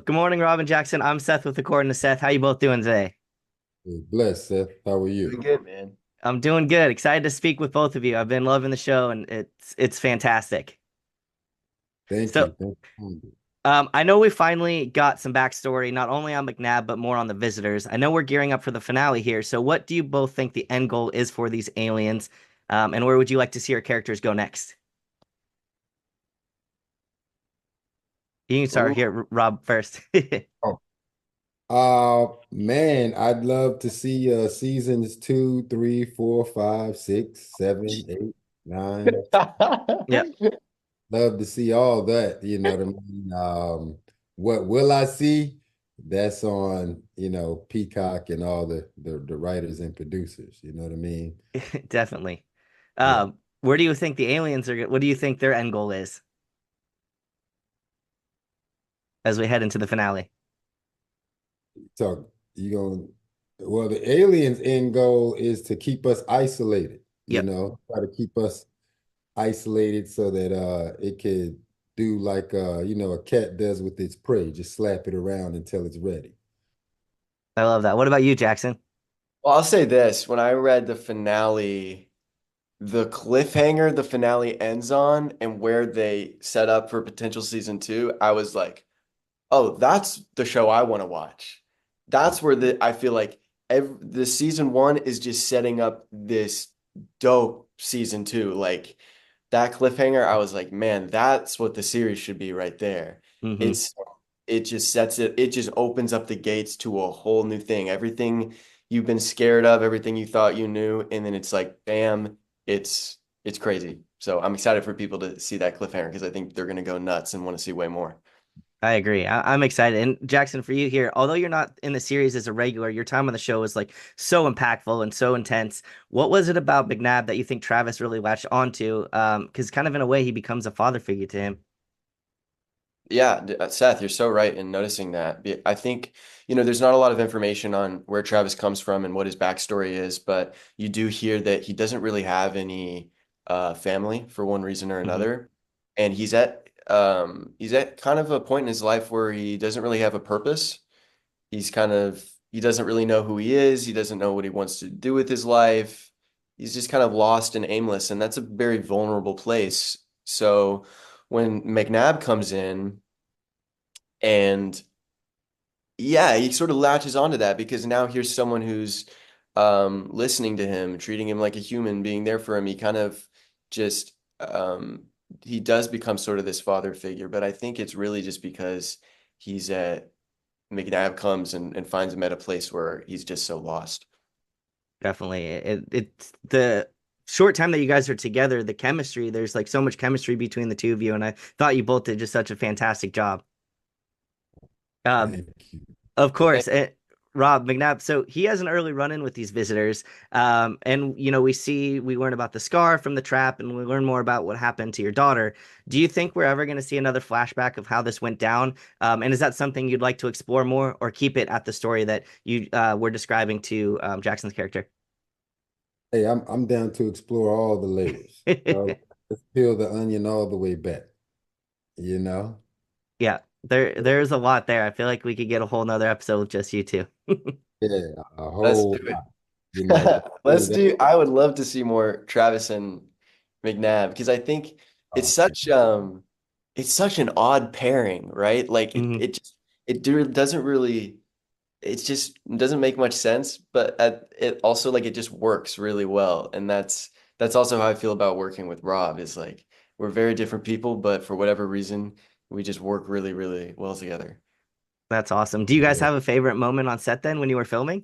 Good morning, Robin Jackson. I'm Seth with According to Seth. How you both doing today? Bless, Seth. How are Doing you? good, man. I'm doing good. Excited to speak with both of you. I've been loving the show and it's fantastic. Thank So, you. Thank you. I know we finally got some backstory, not only on McNabb, but more on the visitors. I know we're gearing up for the finale here. So, what do you both think the end goal is for these aliens? And where would you like to see our characters go next? You can start Ooh. here, Rob, first. Oh. Man, I'd love to see seasons 2, 3, 4, 5, 6, 7, 8, 9. Yep, Love to see all that, you know what I mean? What will I see? That's on, Peacock and all the writers and producers, you know what I mean? definitely. Yeah. Where do you think the aliens are? What do you think their end goal is as we head into the finale? So you going well, the aliens' end goal is to keep us isolated, Yep. try to keep us isolated so that it could do like a cat does with its prey, just slap it around until it's ready. I love that. What about you, Jackson? Well, I'll say this. When I read the finale, the cliffhanger the finale ends on and where they set up for potential season two, I was like, oh, that's the show I want to watch. That's where I feel like the season one is just setting up this dope season two. Like that cliffhanger, I was like, man, that's what the series should be right there. Hmm. It's it just sets it just opens up the gates to a whole new thing. Everything you've been scared of, everything you thought you knew, and then it's like, bam, it's crazy. So I'm excited for people to see that cliffhanger because I think they're gonna go nuts and want to see way more. I agree. I'm excited. And Jackson, for you here, although you're not in the series as a regular, your time on the show was like so impactful and so intense. What was it about McNabb that you think Travis really latched onto? Because kind of in a way, he becomes a father figure to him. Yeah, Seth, you're so right in noticing that. I think, there's not a lot of information on where Travis comes from and what his backstory is, but you do hear that he doesn't really have any family for one reason or Hmm. another. And he's at kind of a point in his life where he doesn't really have a purpose. He doesn't really know who he is. He doesn't know what he wants to do with his life. He's just kind of lost and aimless, and that's a very vulnerable place. So when McNabb comes in, and yeah, he sort of latches onto that because now here's someone who's listening to him, treating him like a human, being there for him. He kind of just he does become sort of this father figure, but I think it's really just because he's at McNabb comes and finds him at a place where he's just so lost. Definitely. It's the short time that you guys are together, the chemistry, there's like so much chemistry between the two of you. And I thought you both did just such a fantastic job. Um, Thank you. Of Well, thank course, Rob McNabb. So he has an early run-in with these visitors, and we learn about the scar from the trap, and we learn more about what happened to your daughter. Do you think we're ever going to see another flashback of how this went down? And is that something you'd like to explore more, or keep it at the story that you were describing to Jackson's character? Hey, I'm down to explore all the layers. Let's peel the onion all the way back, you know? Yeah, there's a lot there. I feel like we could get a whole nother episode with just you two. Yeah, a Let's do whole it. lot, just peel Let's that. do. I would love to see more Travis and McNabb because I think it's Oh, such it's such an odd pairing, right? Like Mhm. doesn't really it just doesn't make much sense, but it also like it just works really well, and that's also how I feel about working with Rob. Is like we're very different people, but for whatever reason, we just work really, really well together. That's awesome. Do you guys yeah. have a favorite moment on set then when you were filming?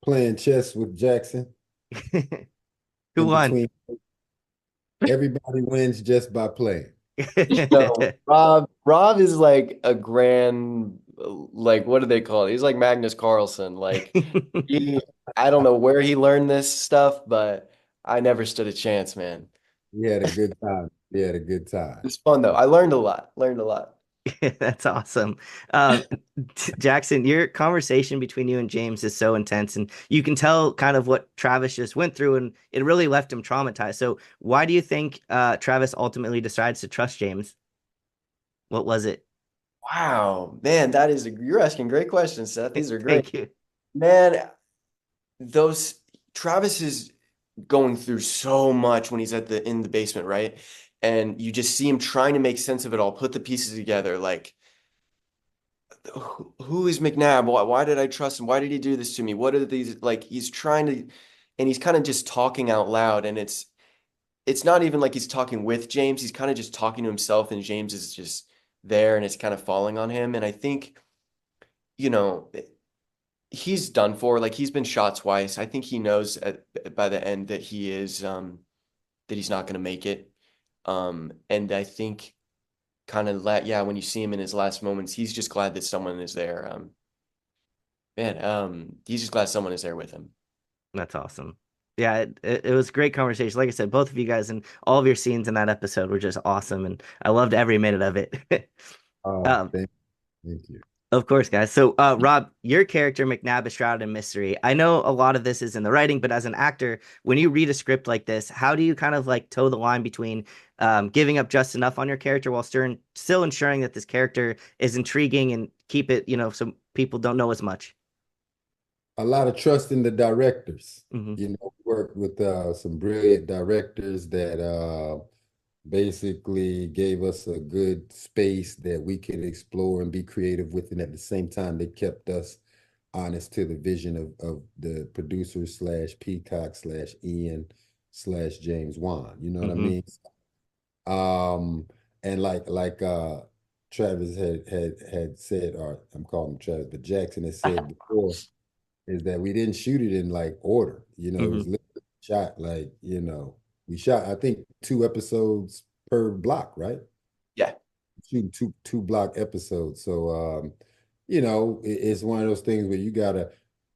Playing chess with Jackson Who in won? between. Everybody wins just by playing. No, Rob is like a grand, like what do they call it? He's like Magnus Carlsen. Like he, I don't know where he learned this stuff, but I never stood a chance, man. We had a good time. We had a good time. It's fun though. I learned a lot. Learned a lot. That's awesome. Um, Jackson, your conversation between you and James is so intense, and you can tell kind of what Travis just went through, and it really left him traumatized. So, why do you think Travis ultimately decides to trust James? What was it? Wow, man, you're asking great questions, Seth. These are great. Thank you. Man, those Travis is going through so much when he's in the basement, right? And you just see him trying to make sense of it all, put the pieces together. Like, who is McNabb? Why did I trust him? Why did he do this to me? What are these like? He's trying to, and he's kind of just talking out loud, and it's not even like he's talking with James. He's kind of just talking to himself, and James is just there, and it's kind of falling on him. And I think, you know, he's done for. Like he's been shot twice. I think he knows by the end that that he's not going to make it. And I think kind of yeah, when you see him in his last moments, he's just glad that someone is there. He's just glad someone is there with him. That's awesome. Yeah, it was a great conversation. Like I said, both of you guys and all of your scenes in that episode were just awesome, and I loved every minute of it. Oh, Um, thank you. of course, guys. So, Rob, your character McNabb is shrouded in mystery. I know a lot of this is in the writing, but as an actor, when you read a script like this, how do you kind of like toe the line between giving up just enough on your character while still ensuring that this character is intriguing and keep it, so people don't know as much? A lot of trust in the directors. Hmm. You know, worked with some brilliant directors that basically gave us a good space that we could explore and be creative with, and at the same time, they kept us honest to the vision of the producer slash Peacock slash Ian slash James Wan. You know what I Hmm. mean? Um, and Travis had said, or I'm calling him Travis, but Jackson had said before, is that we didn't shoot it in like order. You know, it was Hmm. literally shot like, we shot, I think, 2 episodes per block, right? Yeah. Shooting two block episodes. So it's one of those things where you gotta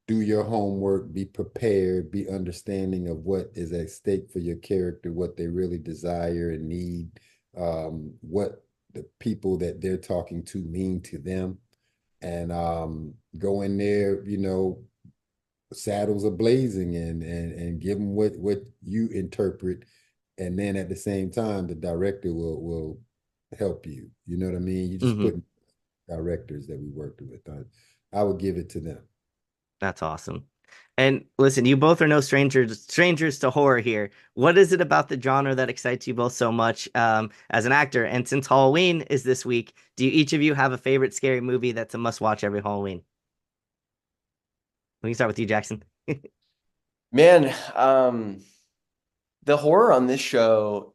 do your homework, be prepared, be understanding of what is at stake for your character, what they really desire and need, what the people that they're talking to mean to them. And go in there, saddles are blazing and give them what you interpret, and then at the same time the director will help you. You know what I mean? You just Hmm. put directors that we worked with. I would give it to them. That's awesome. And listen, you both are no strangers to horror here. What is it about the genre that excites you both so much as an actor? And since Halloween is this week, do each of you have a favorite scary movie that's a must watch every Halloween? We can start with you, Jackson. Man, the horror on this show,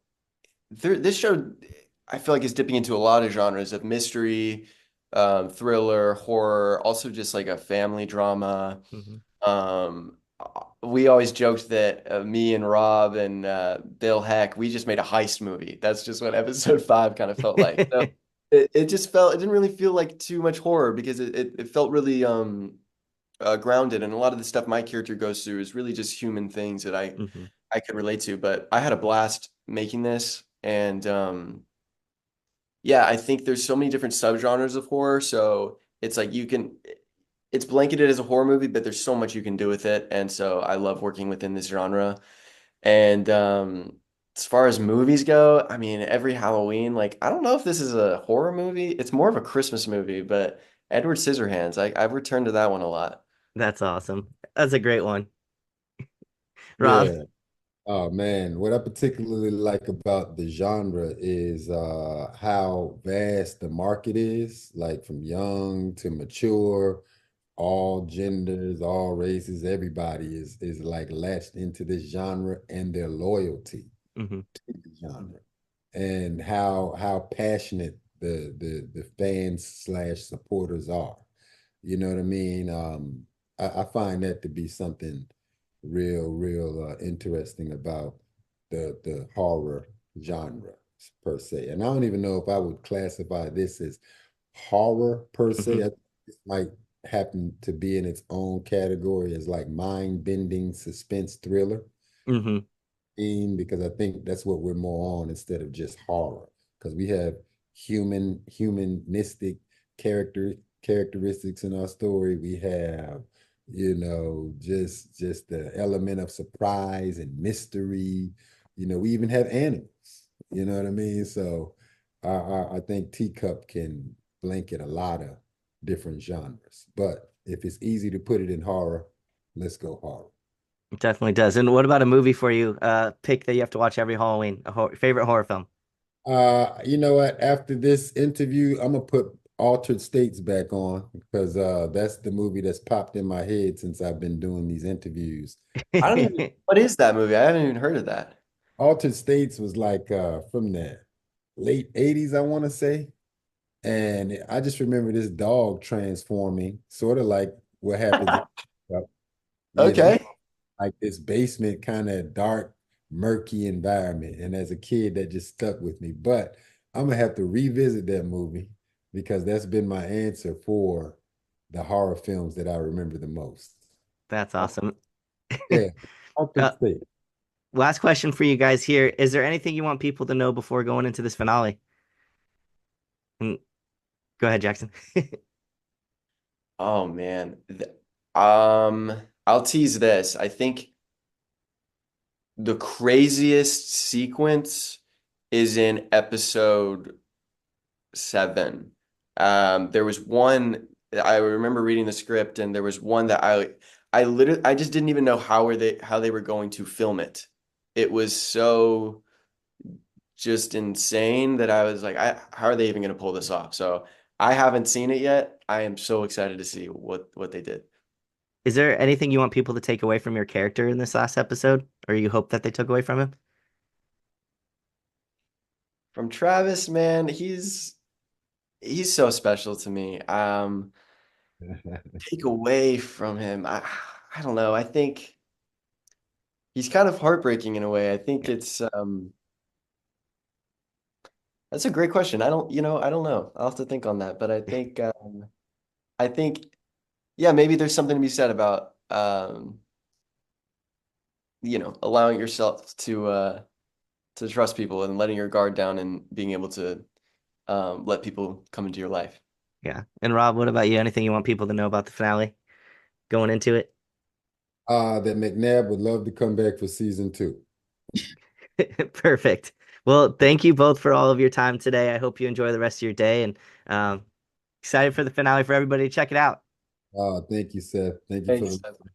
I feel like is dipping into a lot of genres of mystery, thriller, horror, also just like a family drama. Hmm. Um, we always joked that me and Rob and Bill Heck, we just made a heist movie. That's just what episode 5 kind of felt like. So it didn't really feel like too much horror because it felt really grounded, and a lot of the stuff my character goes through is really just human things that Hmm. I could relate to. But I had a blast making this, and yeah, I think there's so many different subgenres of horror. So it's like it's blanketed as a horror movie, but there's so much you can do with it, and so I love working within this genre. And as far as movies go, I mean, every Halloween, like I don't know if this is a horror movie. It's more of a Christmas movie, but Edward Scissorhands, I've returned to that one a lot. That's awesome. That's a great one. Rob. Yeah. Oh man, what I particularly like about the genre is how vast the market is, like from young to mature, all genders, all races, everybody is like latched into this genre and their loyalty Hmm. to the genre, and how passionate the fans slash supporters are. You know what I mean? I find that to be something real interesting about the horror genre per se. And I don't even know if I would classify this as horror per se. Hmm. I think it might happen to be in its own category as like mind-bending suspense thriller, Hmm. because I think that's what we're more on instead of just horror. Because we have humanistic characteristics in our story. We have, just the element of surprise and mystery. We even have animals. You know what I mean? So I think Teacup can blanket a lot of different genres. But if it's easy to put it in horror, let's go horror. It definitely does. And what about a movie for you? Pick that you have to watch every Halloween. Favorite horror film. You know what? After this interview, I'm gonna put Altered States back on because that's the movie that's popped in my head since I've been doing these interviews. I don't even, what is that movie? I haven't even heard of that. Altered States was like from the late 80s, I want to say. And I just remember this dog transforming, sort of like what happens, you know, Okay. like this basement kind of dark, murky environment. And as a kid, that just stuck with me. But I'm gonna have to revisit that movie because that's been my answer for the horror films that I remember the most. That's awesome. Yeah, Altered Uh, State. last question for you guys here. Is there anything you want people to know before going into this finale? Mm, go ahead, Jackson. Oh man. Um, I'll tease this. I think the craziest sequence is in episode 7. There was one I remember reading the script, and there was one that I just didn't even know how they were going to film it. It was so just insane that I was like, how are they even going to pull this off? So I haven't seen it yet. I am so excited to see what they did. Is there anything you want people to take away from your character in this last episode, or you hope that they took away from him? From Travis, man, he's so special to me. Take away from him, I don't know. I think he's kind of heartbreaking in a way. I think Yeah. it's that's a great question. I don't know. I'll have to think on that. But I think yeah, maybe there's something to be said about allowing yourself to trust people and letting your guard down and being able to let people come into your life. Yeah. And Rob, what about you? Anything you want people to know about the finale going into it? That McNabb would love to come back for season 2. Perfect. Well, thank you both for all of your time today. I hope you enjoy the rest of your day and um, excited for the finale for everybody to check it out. Thank you, Seth. Thank you for Thanks. the